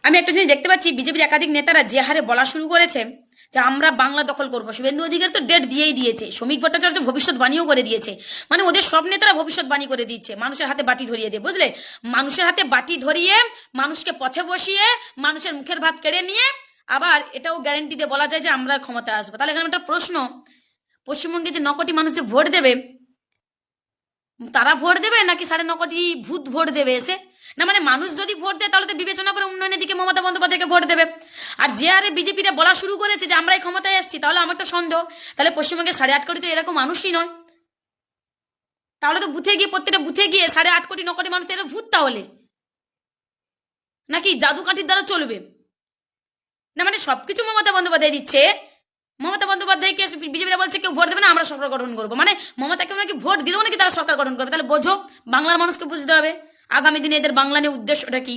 আমি একটা জিনিস দেখতে পাচ্ছি, বিজেপির একাধিক নেতারা যে হারে বলা শুরু করেছে যে আমরা বাংলা দখল করবো, শুভেন্দু অধিকারী তো ডেট দিয়েই দিয়েছে, শ্রমিক ভট্টাচার্য ভবিষ্যৎবাণীও করে দিয়েছে। মানে ওদের সব নেতারা ভবিষ্যৎবাণী করে দিচ্ছে, মানুষের হাতে বাটি ধরিয়ে দিয়ে, বুঝলে? মানুষের হাতে বাটি ধরিয়ে, মানুষকে পথে বসিয়ে, মানুষের মুখের ভাত কেড়ে নিয়ে, আবার এটাও গ্যারেন্টি দিয়ে বলা যায় যে আমরা ক্ষমতায় আসবো। তাহলে এখানে একটা প্রশ্ন, পশ্চিমবঙ্গে যে 9 কোটি মানুষ যে ভোট দেবে, তারা ভোট দেবে নাকি 9.5 কোটি ভূত ভোট দেবে এসে? না মানে মানুষ যদি ভোট দেয় তাহলে তো বিবেচনা করে উন্নয়নের দিকে মমতা বন্দ্যোপাধ্যায়কে ভোট দেবে। আর যে হারে বিজেপিরা বলা শুরু করেছে যে আমরাই ক্ষমতায় আসছি, তাহলে আমার তো সন্দেহ, তাহলে পশ্চিমবঙ্গে 8.5 কোটি তো এরকম মানুষই নয়। তাহলে তো বুথে গিয়ে, প্রত্যেকটা বুথে গিয়ে 8.5 কোটি 9 কোটি মানুষ তো এরা ভূত তাহলে, নাকি জাদু কাঠির দ্বারা চলবে? না মানে সবকিছু মমতা বন্দ্যোপাধ্যায় দিচ্ছে, মমতা বন্দ্যোপাধ্যায়কে বিজেপিরা বলছে কেউ ভোট দেবে না, আমরা সরকার গঠন করবো, মানে মমতাকে নাকি ভোট দিলেও নাকি তারা সরকার গঠন করবে। তাহলে বোঝো, বাংলার মানুষকে বুঝতে হবে আগামী দিনে এদের বাংলা নিয়ে উদ্দেশ্যটা কি।